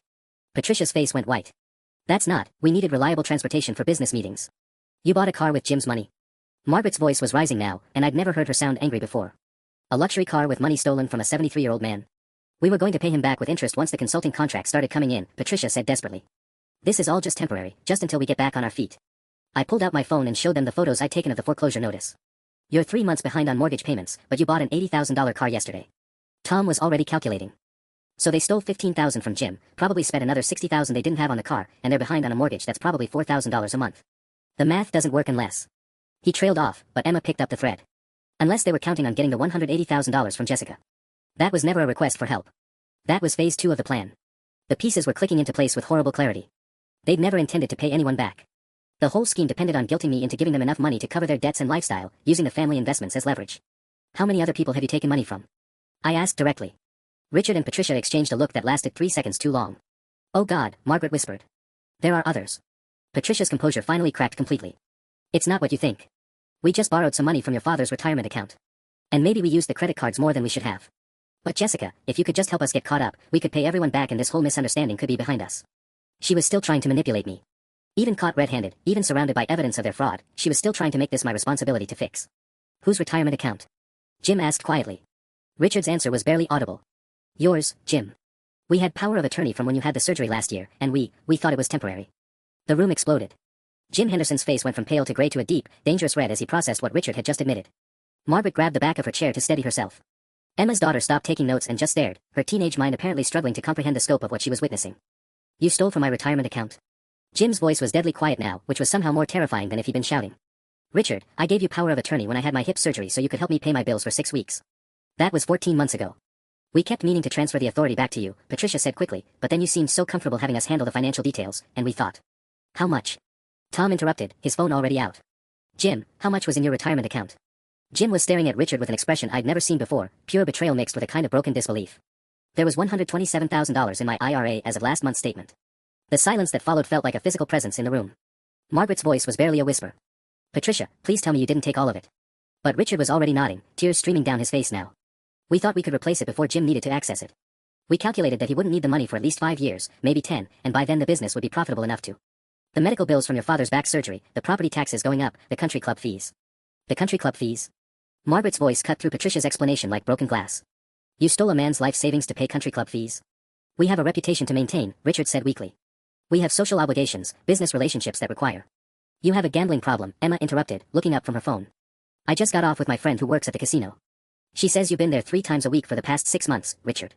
Patricia's face went white. That's not, we needed reliable transportation for business meetings. You bought a car with Jim's money. Margaret's voice was rising now, and I'd never heard her sound angry before. A luxury car with money stolen from a 73-year-old man. We were going to pay him back with interest once the consulting contract started coming in, Patricia said desperately. This is all just temporary, just until we get back on our feet. I pulled out my phone and showed them the photos I'd taken of the foreclosure notice. You're 3 months behind on mortgage payments, but you bought an $80,000 car yesterday. Tom was already calculating. So they stole $15,000 from Jim, probably spent another $60,000 they didn't have on the car, and they're behind on a mortgage that's probably $4,000 a month. The math doesn't work unless. He trailed off, but Emma picked up the thread. Unless they were counting on getting the $180,000 from Jessica. That was never a request for help. That was phase 2 of the plan. The pieces were clicking into place with horrible clarity. They'd never intended to pay anyone back. The whole scheme depended on guilting me into giving them enough money to cover their debts and lifestyle, using the family investments as leverage. How many other people have you taken money from? I asked directly. Richard and Patricia exchanged a look that lasted 3 seconds too long. Oh God, Margaret whispered. There are others. Patricia's composure finally cracked completely. It's not what you think. We just borrowed some money from your father's retirement account. And maybe we used the credit cards more than we should have. But Jessica, if you could just help us get caught up, we could pay everyone back and this whole misunderstanding could be behind us. She was still trying to manipulate me. Even caught red-handed, even surrounded by evidence of their fraud, she was still trying to make this my responsibility to fix. Whose retirement account? Jim asked quietly. Richard's answer was barely audible. Yours, Jim. We had power of attorney from when you had the surgery last year, and we thought it was temporary. The room exploded. Jim Henderson's face went from pale to gray to a deep, dangerous red as he processed what Richard had just admitted. Margaret grabbed the back of her chair to steady herself. Emma's daughter stopped taking notes and just stared, her teenage mind apparently struggling to comprehend the scope of what she was witnessing. You stole from my retirement account. Jim's voice was deadly quiet now, which was somehow more terrifying than if he'd been shouting. Richard, I gave you power of attorney when I had my hip surgery so you could help me pay my bills for 6 weeks. That was 14 months ago. We kept meaning to transfer the authority back to you, Patricia said quickly, but then you seemed so comfortable having us handle the financial details, and we thought. How much? Tom interrupted, his phone already out. Jim, how much was in your retirement account? Jim was staring at Richard with an expression I'd never seen before, pure betrayal mixed with a kind of broken disbelief. There was $127,000 in my IRA as of last month's statement. The silence that followed felt like a physical presence in the room. Margaret's voice was barely a whisper. Patricia, please tell me you didn't take all of it. But Richard was already nodding, tears streaming down his face now. We thought we could replace it before Jim needed to access it. We calculated that he wouldn't need the money for at least 5 years, maybe 10, and by then the business would be profitable enough to. The medical bills from your father's back surgery, the property taxes going up, the country club fees. The country club fees? Margaret's voice cut through Patricia's explanation like broken glass. You stole a man's life savings to pay country club fees? We have a reputation to maintain, Richard said weakly. We have social obligations, business relationships that require. You have a gambling problem, Emma interrupted, looking up from her phone. I just got off with my friend who works at the casino. She says you've been there 3 times a week for the past 6 months, Richard.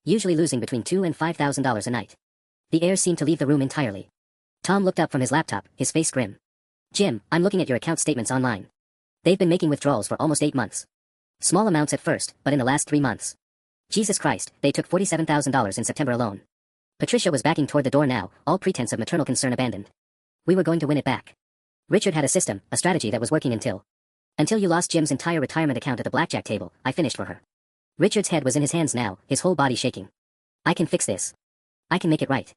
Usually losing between $2,000 and $5,000 a night. The air seemed to leave the room entirely. Tom looked up from his laptop, his face grim. Jim, I'm looking at your account statements online. They've been making withdrawals for almost 8 months. Small amounts at first, but in the last 3 months. Jesus Christ, they took $47,000 in September alone. Patricia was backing toward the door now, all pretense of maternal concern abandoned. We were going to win it back. Richard had a system, a strategy that was working until you lost Jim's entire retirement account at the blackjack table. I finished for her. Richard's head was in his hands now, his whole body shaking. I can fix this. I can make it right.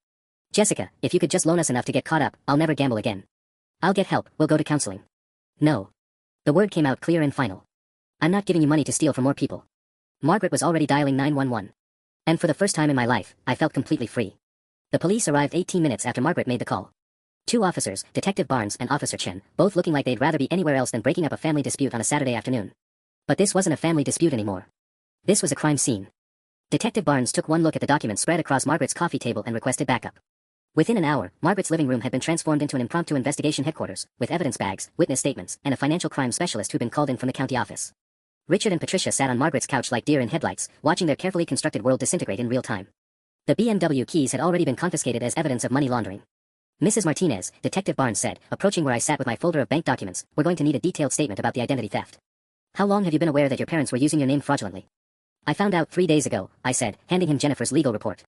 Jessica, if you could just loan us enough to get caught up, I'll never gamble again. I'll get help, we'll go to counseling. No. The word came out clear and final. I'm not giving you money to steal from more people. Margaret was already dialing 911. And for the first time in my life, I felt completely free. The police arrived 18 minutes after Margaret made the call. 2 officers, Detective Barnes and Officer Chen, both looking like they'd rather be anywhere else than breaking up a family dispute on a Saturday afternoon. But this wasn't a family dispute anymore. This was a crime scene. Detective Barnes took one look at the documents spread across Margaret's coffee table and requested backup. Within an hour, Margaret's living room had been transformed into an impromptu investigation headquarters, with evidence bags, witness statements, and a financial crime specialist who'd been called in from the county office. Richard and Patricia sat on Margaret's couch like deer in headlights, watching their carefully constructed world disintegrate in real time. The BMW keys had already been confiscated as evidence of money laundering. Mrs. Martinez, Detective Barnes said, approaching where I sat with my folder of bank documents, we're going to need a detailed statement about the identity theft. How long have you been aware that your parents were using your name fraudulently? I found out 3 days ago, I said, handing him Jennifer's legal report.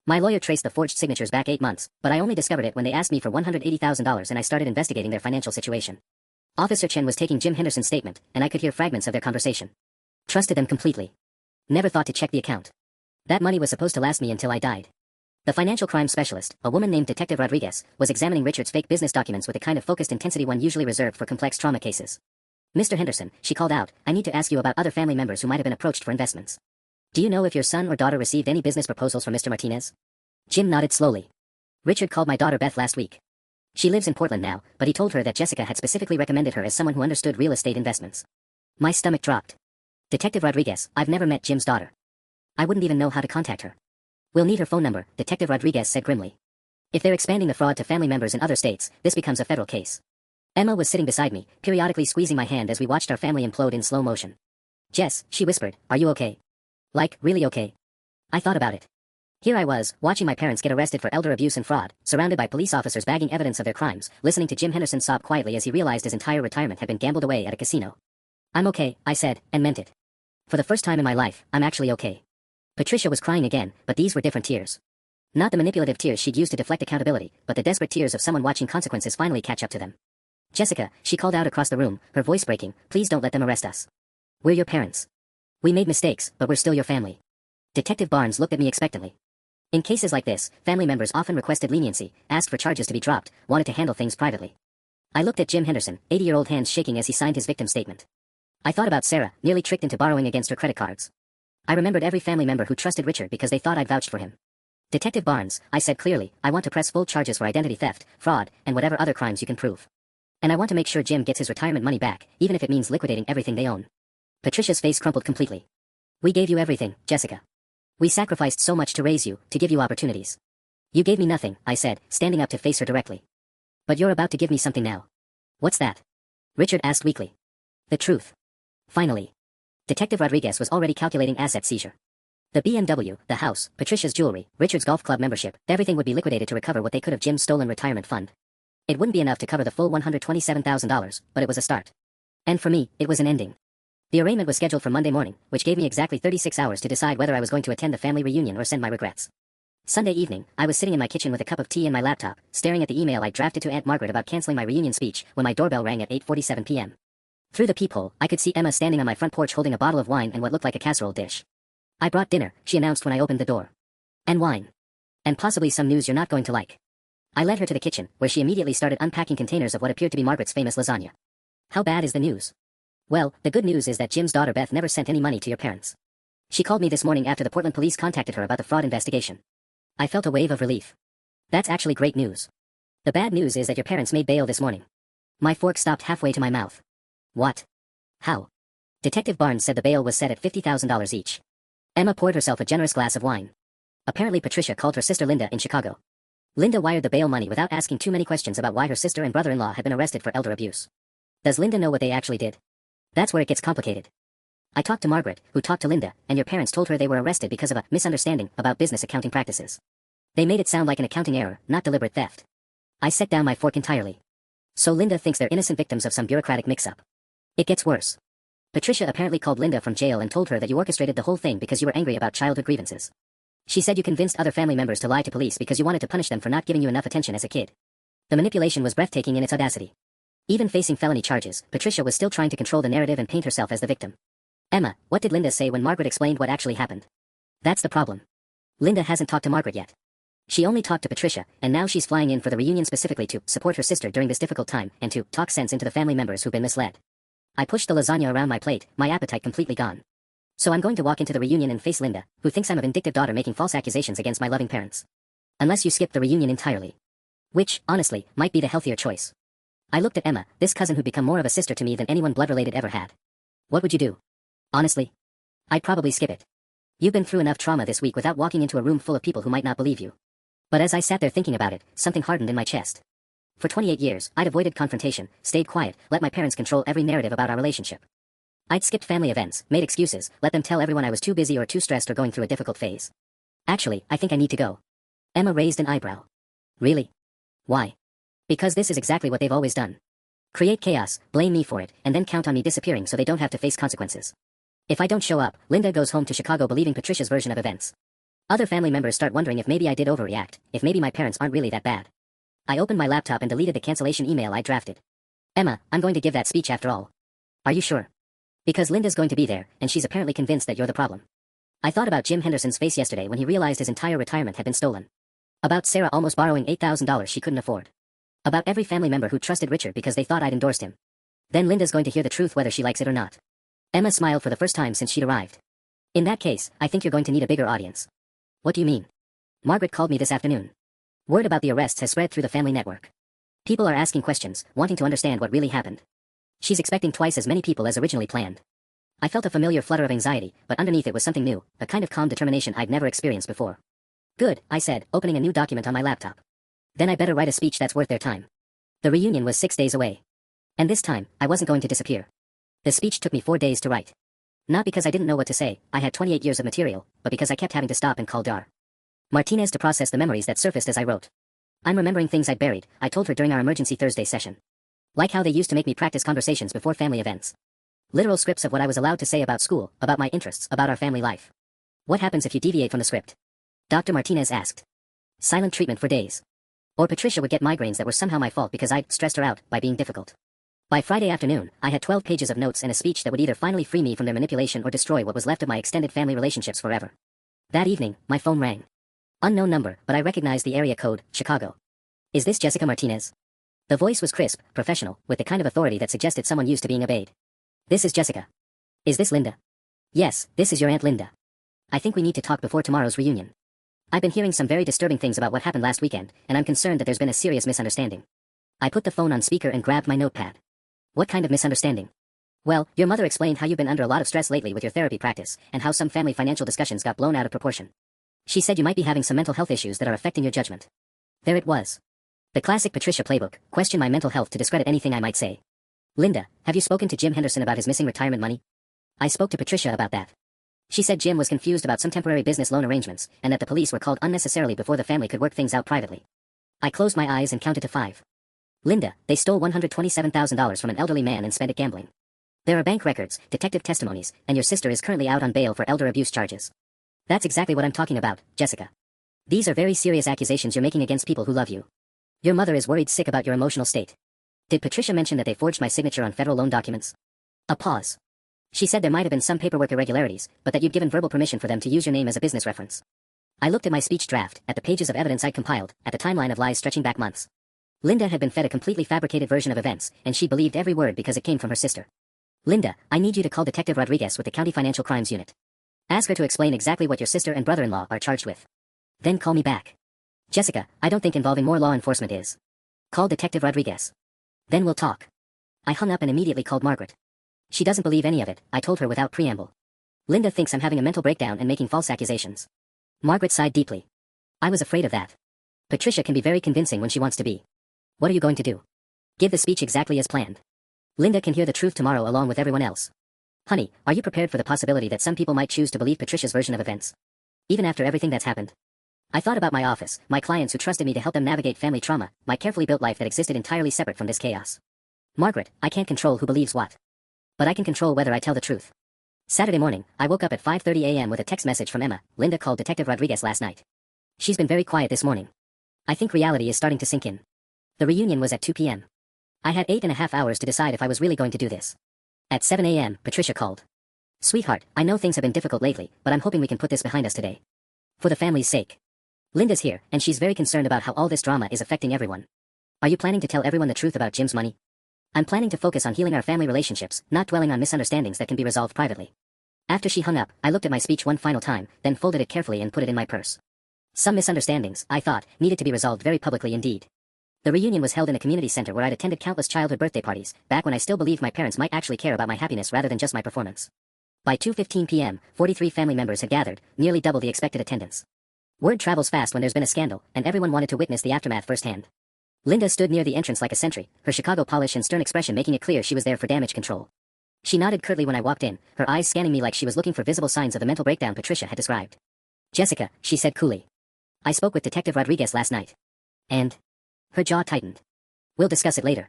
My lawyer traced the forged signatures back 8 months, but I only discovered it when they asked me for $180,000 and I started investigating their financial situation. Officer Chen was taking Jim Henderson's statement, and I could hear fragments of their conversation. Trusted them completely. Never thought to check the account. That money was supposed to last me until I died. The financial crime specialist, a woman named Detective Rodriguez, was examining Richard's fake business documents with the kind of focused intensity one usually reserved for complex trauma cases. Mr. Henderson, she called out, I need to ask you about other family members who might have been approached for investments. Do you know if your son or daughter received any business proposals from Mr. Martinez? Jim nodded slowly. Richard called my daughter Beth last week. She lives in Portland now, but he told her that Jessica had specifically recommended her as someone who understood real estate investments. My stomach dropped. Detective Rodriguez, I've never met Jim's daughter. I wouldn't even know how to contact her. We'll need her phone number, Detective Rodriguez said grimly. If they're expanding the fraud to family members in other states, this becomes a federal case. Emma was sitting beside me, periodically squeezing my hand as we watched our family implode in slow motion. Jess, she whispered, are you okay? Like, really okay? I thought about it. Here I was, watching my parents get arrested for elder abuse and fraud, surrounded by police officers bagging evidence of their crimes, listening to Jim Henderson sob quietly as he realized his entire retirement had been gambled away at a casino. I'm okay, I said, and meant it. For the first time in my life, I'm actually okay. Patricia was crying again, but these were different tears. Not the manipulative tears she'd used to deflect accountability, but the desperate tears of someone watching consequences finally catch up to them. Jessica, she called out across the room, her voice breaking, please don't let them arrest us. We're your parents. We made mistakes, but we're still your family. Detective Barnes looked at me expectantly. In cases like this, family members often requested leniency, asked for charges to be dropped, wanted to handle things privately. I looked at Jim Henderson, 80-year-old hands shaking as he signed his victim statement. I thought about Sarah, nearly tricked into borrowing against her credit cards. I remembered every family member who trusted Richard because they thought I'd vouched for him. Detective Barnes, I said clearly, I want to press full charges for identity theft, fraud, and whatever other crimes you can prove. And I want to make sure Jim gets his retirement money back, even if it means liquidating everything they own. Patricia's face crumpled completely. We gave you everything, Jessica. We sacrificed so much to raise you, to give you opportunities. You gave me nothing, I said, standing up to face her directly. But you're about to give me something now. What's that? Richard asked weakly. The truth. Finally. Detective Rodriguez was already calculating asset seizure. The BMW, the house, Patricia's jewelry, Richard's golf club membership, everything would be liquidated to recover what they could of Jim's stolen retirement fund. It wouldn't be enough to cover the full $127,000, but it was a start. And for me, it was an ending. The arraignment was scheduled for Monday morning, which gave me exactly 36 hours to decide whether I was going to attend the family reunion or send my regrets. Sunday evening, I was sitting in my kitchen with a cup of tea and my laptop, staring at the email I drafted to Aunt Margaret about canceling my reunion speech, when my doorbell rang at 8:47 p.m. Through the peephole, I could see Emma standing on my front porch holding a bottle of wine and what looked like a casserole dish. I brought dinner, she announced when I opened the door. And wine. And possibly some news you're not going to like. I led her to the kitchen, where she immediately started unpacking containers of what appeared to be Margaret's famous lasagna. How bad is the news? Well, the good news is that Jim's daughter Beth never sent any money to your parents. She called me this morning after the Portland police contacted her about the fraud investigation. I felt a wave of relief. That's actually great news. The bad news is that your parents made bail this morning. My fork stopped halfway to my mouth. What? How? Detective Barnes said the bail was set at $50,000 each. Emma poured herself a generous glass of wine. Apparently Patricia called her sister Linda in Chicago. Linda wired the bail money without asking too many questions about why her sister and brother-in-law had been arrested for elder abuse. Does Linda know what they actually did? That's where it gets complicated. I talked to Margaret, who talked to Linda, and your parents told her they were arrested because of a misunderstanding about business accounting practices. They made it sound like an accounting error, not deliberate theft. I set down my fork entirely. So Linda thinks they're innocent victims of some bureaucratic mix-up. It gets worse. Patricia apparently called Linda from jail and told her that you orchestrated the whole thing because you were angry about childhood grievances. She said you convinced other family members to lie to police because you wanted to punish them for not giving you enough attention as a kid. The manipulation was breathtaking in its audacity. Even facing felony charges, Patricia was still trying to control the narrative and paint herself as the victim. Emma, what did Linda say when Margaret explained what actually happened? That's the problem. Linda hasn't talked to Margaret yet. She only talked to Patricia, and now she's flying in for the reunion specifically to support her sister during this difficult time and to talk sense into the family members who've been misled. I pushed the lasagna around my plate, my appetite completely gone. So I'm going to walk into the reunion and face Linda, who thinks I'm a vindictive daughter making false accusations against my loving parents. Unless you skip the reunion entirely. Which, honestly, might be the healthier choice. I looked at Emma, this cousin who'd become more of a sister to me than anyone blood-related ever had. What would you do? Honestly? I'd probably skip it. You've been through enough trauma this week without walking into a room full of people who might not believe you. But as I sat there thinking about it, something hardened in my chest. For 28 years, I'd avoided confrontation, stayed quiet, let my parents control every narrative about our relationship. I'd skipped family events, made excuses, let them tell everyone I was too busy or too stressed or going through a difficult phase. Actually, I think I need to go. Emma raised an eyebrow. Really? Why? Because this is exactly what they've always done. Create chaos, blame me for it, and then count on me disappearing so they don't have to face consequences. If I don't show up, Linda goes home to Chicago believing Patricia's version of events. Other family members start wondering if maybe I did overreact, if maybe my parents aren't really that bad. I opened my laptop and deleted the cancellation email I drafted. Emma, I'm going to give that speech after all. Are you sure? Because Linda's going to be there, and she's apparently convinced that you're the problem. I thought about Jim Henderson's face yesterday when he realized his entire retirement had been stolen. About Sarah almost borrowing $8,000 she couldn't afford. About every family member who trusted Richard because they thought I'd endorsed him. Then Linda's going to hear the truth whether she likes it or not. Emma smiled for the first time since she'd arrived. In that case, I think you're going to need a bigger audience. What do you mean? Margaret called me this afternoon. Word about the arrests has spread through the family network. People are asking questions, wanting to understand what really happened. She's expecting twice as many people as originally planned. I felt a familiar flutter of anxiety, but underneath it was something new, a kind of calm determination I'd never experienced before. Good, I said, opening a new document on my laptop. Then I better write a speech that's worth their time. The reunion was 6 days away. And this time, I wasn't going to disappear. The speech took me 4 days to write. Not because I didn't know what to say, I had 28 years of material, but because I kept having to stop and call Dar Martinez to process the memories that surfaced as I wrote. I'm remembering things I'd buried, I told her during our emergency Thursday session. Like how they used to make me practice conversations before family events. Literal scripts of what I was allowed to say about school, about my interests, about our family life. What happens if you deviate from the script? Dr. Martinez asked. Silent treatment for days. Or Patricia would get migraines that were somehow my fault because I'd stressed her out by being difficult. By Friday afternoon, I had 12 pages of notes and a speech that would either finally free me from their manipulation or destroy what was left of my extended family relationships forever. That evening, my phone rang. Unknown number, but I recognized the area code, Chicago. Is this Jessica Martinez? The voice was crisp, professional, with the kind of authority that suggested someone used to being obeyed. This is Jessica. Is this Linda? Yes, this is your Aunt Linda. I think we need to talk before tomorrow's reunion. I've been hearing some very disturbing things about what happened last weekend, and I'm concerned that there's been a serious misunderstanding. I put the phone on speaker and grabbed my notepad. What kind of misunderstanding? Well, your mother explained how you've been under a lot of stress lately with your therapy practice, and how some family financial discussions got blown out of proportion. She said you might be having some mental health issues that are affecting your judgment. There it was. The classic Patricia playbook, question my mental health to discredit anything I might say. Linda, have you spoken to Jim Henderson about his missing retirement money? I spoke to Patricia about that. She said Jim was confused about some temporary business loan arrangements, and that the police were called unnecessarily before the family could work things out privately. I closed my eyes and counted to 5. Linda, they stole $127,000 from an elderly man and spent it gambling. There are bank records, detective testimonies, and your sister is currently out on bail for elder abuse charges. That's exactly what I'm talking about, Jessica. These are very serious accusations you're making against people who love you. Your mother is worried sick about your emotional state. Did Patricia mention that they forged my signature on federal loan documents? A pause. She said there might have been some paperwork irregularities, but that you'd given verbal permission for them to use your name as a business reference. I looked at my speech draft, at the pages of evidence I'd compiled, at the timeline of lies stretching back months. Linda had been fed a completely fabricated version of events, and she believed every word because it came from her sister. Linda, I need you to call Detective Rodriguez with the County Financial Crimes Unit. Ask her to explain exactly what your sister and brother-in-law are charged with. Then call me back. Jessica, I don't think involving more law enforcement is. Call Detective Rodriguez. Then we'll talk. I hung up and immediately called Margaret. She doesn't believe any of it, I told her without preamble. Linda thinks I'm having a mental breakdown and making false accusations. Margaret sighed deeply. I was afraid of that. Patricia can be very convincing when she wants to be. What are you going to do? Give the speech exactly as planned. Linda can hear the truth tomorrow along with everyone else. Honey, are you prepared for the possibility that some people might choose to believe Patricia's version of events? Even after everything that's happened? I thought about my office, my clients who trusted me to help them navigate family trauma, my carefully built life that existed entirely separate from this chaos. Margaret, I can't control who believes what. But I can control whether I tell the truth. Saturday morning, I woke up at 5:30 a.m. with a text message from Emma. Linda called Detective Rodriguez last night. She's been very quiet this morning. I think reality is starting to sink in. The reunion was at 2 p.m. I had 8.5 hours to decide if I was really going to do this. At 7 a.m., Patricia called. Sweetheart, I know things have been difficult lately, but I'm hoping we can put this behind us today. For the family's sake. Linda's here, and she's very concerned about how all this drama is affecting everyone. Are you planning to tell everyone the truth about Jim's money? I'm planning to focus on healing our family relationships, not dwelling on misunderstandings that can be resolved privately. After she hung up, I looked at my speech one final time, then folded it carefully and put it in my purse. Some misunderstandings, I thought, needed to be resolved very publicly indeed. The reunion was held in a community center where I'd attended countless childhood birthday parties, back when I still believed my parents might actually care about my happiness rather than just my performance. By 2:15 p.m., 43 family members had gathered, nearly double the expected attendance. Word travels fast when there's been a scandal, and everyone wanted to witness the aftermath firsthand. Linda stood near the entrance like a sentry, her Chicago polish and stern expression making it clear she was there for damage control. She nodded curtly when I walked in, her eyes scanning me like she was looking for visible signs of the mental breakdown Patricia had described. Jessica, she said coolly. I spoke with Detective Rodriguez last night. And? Her jaw tightened. We'll discuss it later.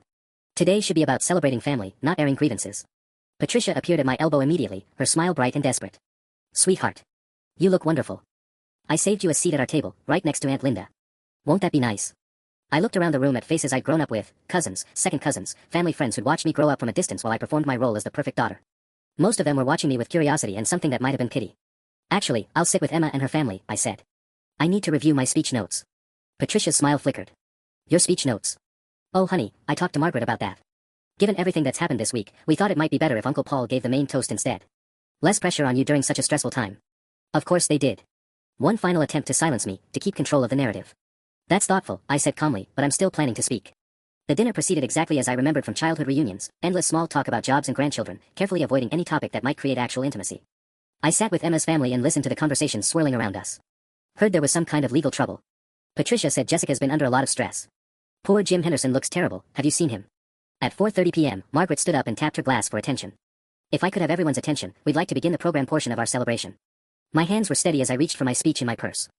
Today should be about celebrating family, not airing grievances. Patricia appeared at my elbow immediately, her smile bright and desperate. Sweetheart. You look wonderful. I saved you a seat at our table, right next to Aunt Linda. Won't that be nice? I looked around the room at faces I'd grown up with, cousins, second cousins, family friends who'd watched me grow up from a distance while I performed my role as the perfect daughter. Most of them were watching me with curiosity and something that might have been pity. Actually, I'll sit with Emma and her family, I said. I need to review my speech notes. Patricia's smile flickered. Your speech notes? Oh honey, I talked to Margaret about that. Given everything that's happened this week, we thought it might be better if Uncle Paul gave the main toast instead. Less pressure on you during such a stressful time. Of course they did. One final attempt to silence me, to keep control of the narrative. That's thoughtful, I said calmly, but I'm still planning to speak. The dinner proceeded exactly as I remembered from childhood reunions, endless small talk about jobs and grandchildren, carefully avoiding any topic that might create actual intimacy. I sat with Emma's family and listened to the conversations swirling around us. Heard there was some kind of legal trouble. Patricia said Jessica's been under a lot of stress. Poor Jim Henderson looks terrible, have you seen him? At 4:30 p.m., Margaret stood up and tapped her glass for attention. If I could have everyone's attention, we'd like to begin the program portion of our celebration. My hands were steady as I reached for my speech in my purse.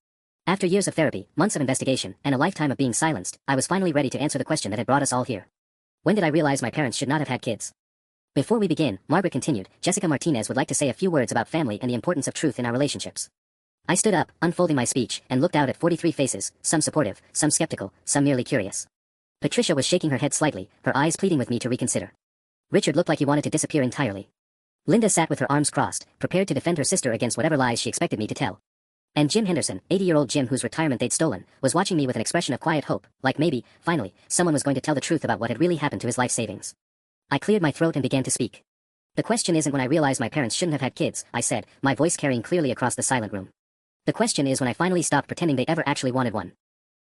After years of therapy, months of investigation, and a lifetime of being silenced, I was finally ready to answer the question that had brought us all here. When did I realize my parents should not have had kids? Before we begin, Margaret continued, Jessica Martinez would like to say a few words about family and the importance of truth in our relationships. I stood up, unfolding my speech, and looked out at 43 faces, some supportive, some skeptical, some merely curious. Patricia was shaking her head slightly, her eyes pleading with me to reconsider. Richard looked like he wanted to disappear entirely. Linda sat with her arms crossed, prepared to defend her sister against whatever lies she expected me to tell. And Jim Henderson, 80-year-old Jim whose retirement they'd stolen, was watching me with an expression of quiet hope, like maybe, finally, someone was going to tell the truth about what had really happened to his life savings. I cleared my throat and began to speak. The question isn't when I realized my parents shouldn't have had kids, I said, my voice carrying clearly across the silent room. The question is when I finally stopped pretending they ever actually wanted one.